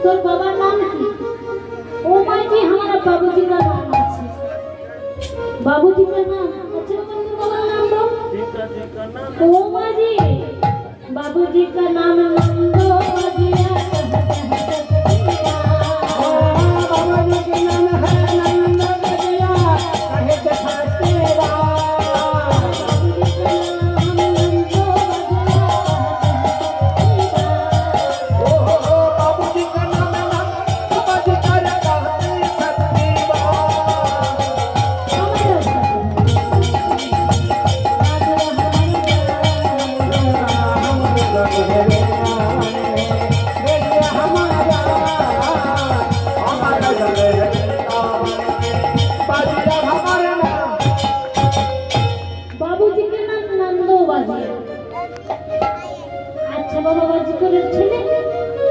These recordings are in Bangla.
তোর বাবার नाम की ओ माई जी हमारा बाबूजी का नाम আছে बाबूजी का नाम अच्छा बाबा তোর বাবার नाम दो पिताजी का नाम ओ माई जी बाबूजी का नाम नंदो बाजिया बाबाजी का नाम है नंद बजिया कहे देखा तेरा बाबूजी का नाम नंद बजिया कहे सती बाबूजी के नाम नंदो बाजिया अच्छा बाबा बाजी করে ছেলে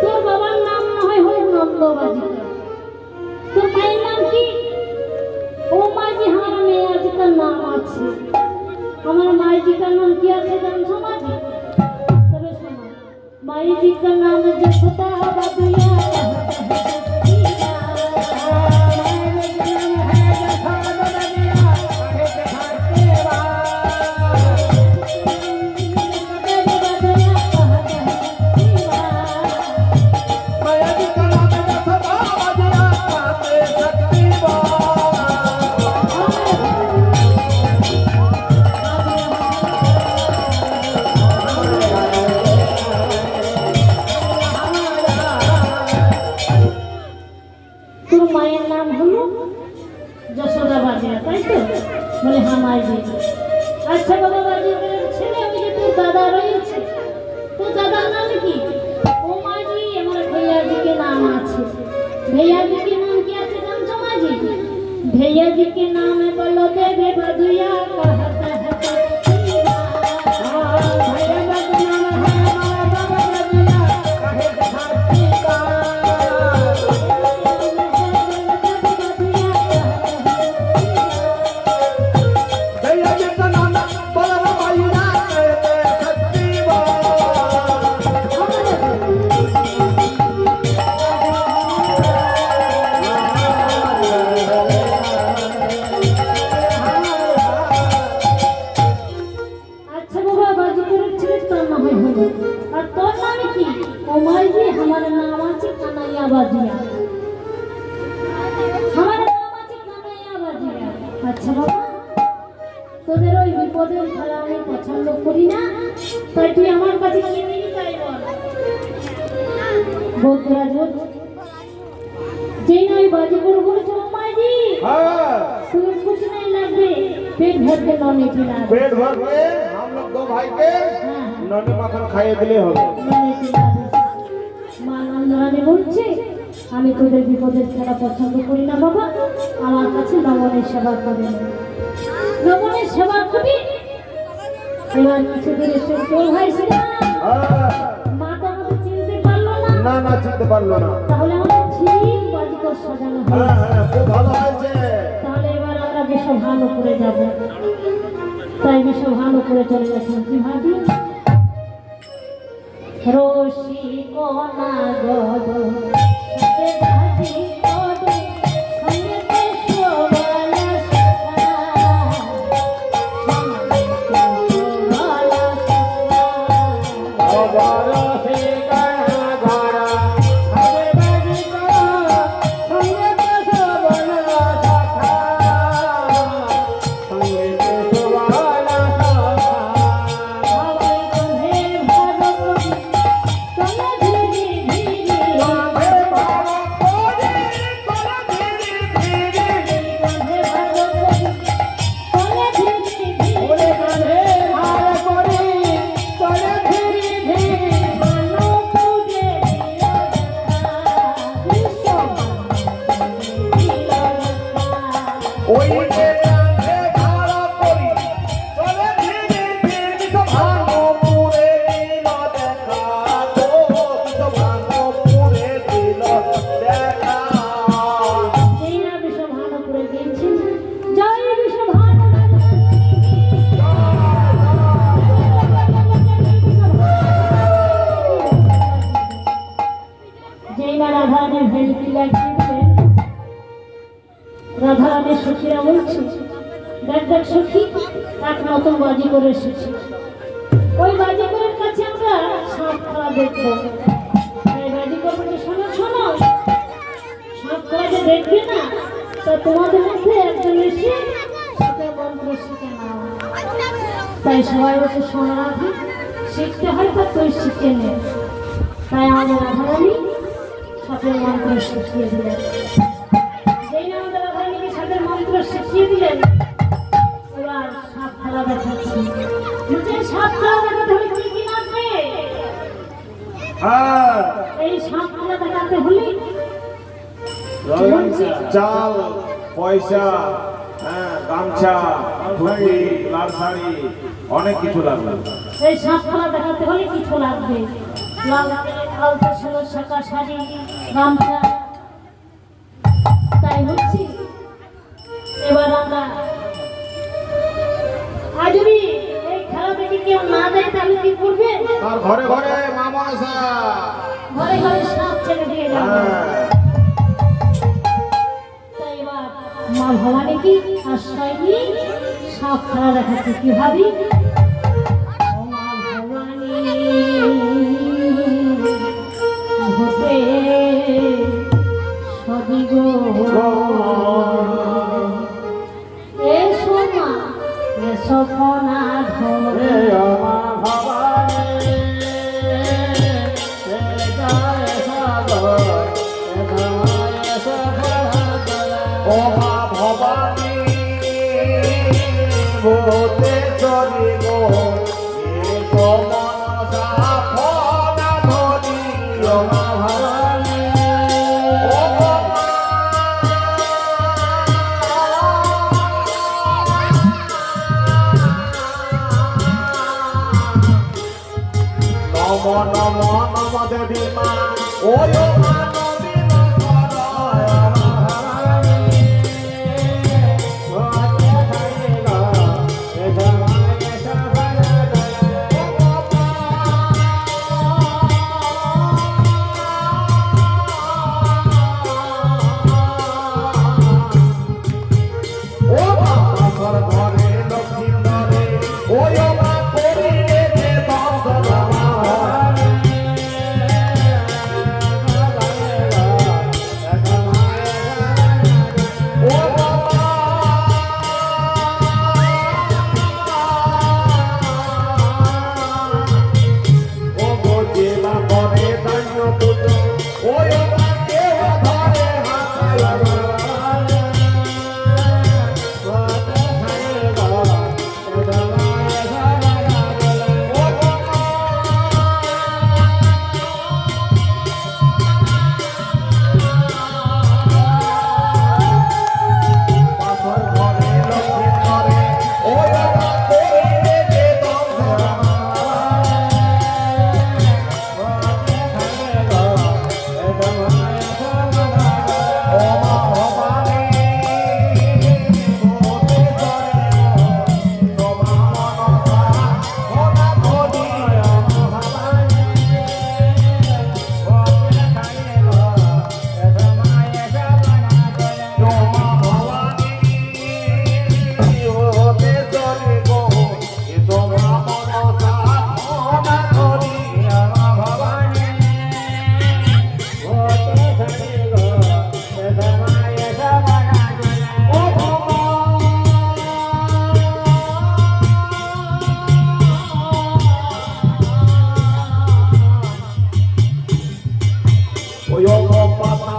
তোর বাবার নাম না হয় হলো নন্দ বাজিকা তোর মায়ের নাম কি ও মাজি हमारा मैया जी का नाम আছে हमारा माई जी का नाम क्या है जान समाज तबे सुनो माई जी का नाम जसोदा बाबूया তোর মায়ের নাম হলো যশোদা বাজিয়া তাই তো বলে হ্যাঁ মাই জি আচ্ছা বাবা বাজিয়া ছেলে আমি যে তোর দাদা রয়েছে তোর দাদার নাম কি ও মাই জি আমার भैया जी के नाम আছে भैया जी के नाम কি আছে জানছো মা জি भैया जी के नाम है बोलो देवे बजुया कहता है हमारा नाम আছে কানাইয়া বাজিয়া हमारा नाम আছে কানাইয়া বাজিয়া আচ্ছা বাবা তোদের ওই বিপদের খেলা আমি পছন্দ করি না তাই তুই আমার কাছে কি নিবি তাই বল বন্ধুরা বল যেই নয় বাজি করবো বলছো মাই জি हाँ तुम कुछ नहीं लगবে पेट भर के नौने खिला पेट भर के हम लोग दो भाई के नौने मक्खन खाइए दिले हो नौने खिला মা নন্দরানী বলছে আমি তোদের বিপদের খেলা পছন্দ করি না বাবা আমার কাছে নবনের সেবা করে নবনের সেবা করি এবার কিছুদিন এসে তোর ভাই ছিল মা তো আমাকে চিনতে পারলো না না না চিনতে পারলো না তাহলে আমাদের ঠিক বাজিকর সাজানো হয় হ্যাঁ খুব ভালো হয়েছে তাহলে এবার আমরা বেশ ভালো করে যাব তাই বেশ ভালো করে চলে গেছে কি ভাবি রশি কোনা গদ সতে বাজি গদ সঙ্গে শোভালা দেখ দেখ সখী, এক নতুন বাজি করে এসেছি। ওই বাজি করার কাছে আমরা সাপ খেলা দেখবো। এই বাজি করবো যে শোনো শোনো, সাপ খেলা যে দেখবে না, তা তোমাদের মধ্যে একজন এসে সাপের মন্ত্র শিখে নাও। তাই সবাই বলছে শোনা রাখি, শিখতে হয় তা তুই শিখে নে। তাই আমাদের রাধারানী সাপের মন্ত্র শিখিয়ে দিলেন। যেই না আমাদের রাধারানীকে সাপের মন্ত্র শিখিয়ে দিলেন, এবার সাপ খেলা দেখাচ্ছি। বলছে সাপ খেলা দেখাতে হলে কি কি লাগবে? হ্যাঁ, এই সাপ খেলা দেখাতে হলে চাল, পয়সা, হ্যাঁ, গামছা, ধুতি, লাল শাড়ি, অনেক কিছু লাগবে। এই সাপ খেলা দেখাতে হলে কিছু লাগবে। লাল আলতা ছিল, শাঁকা শাড়ি, গামছা। তাই হচ্ছে এবার আমরা আজুরি এই খেলা দেখে কেউ না দেয় তাহলে কি করবে? আর ঘরে ঘরে মা মনসা। ঘরে ঘরে সাপ ছেড়ে দিয়ে যাবে। হ্যাঁ, তাই এবার মা ভবানী কি আশ্রয় নিয়ে সাপ খেলা দেখাচ্ছে। কি ভাবি? ও মা ভবানী হতে সদিগ এসো মা, এসো কনা ধরে। মা ভবানী, ও মা ভবানী, ভূতে চলিব এসো মনসা ফনা ধরি। ও মা ভবানী, ও মা নম নম নম দেবী মা, ওয় মা নবী নমঃ। ও মা ঘর ঘরে লক্ষ্মী ধরে, ওয় মা করিলে যে বন্দনা। ও বাবা, ও গোজেলা করে দান্য পুজো, ওয় মা কেহ ধরে হাতায়। ওই পাতা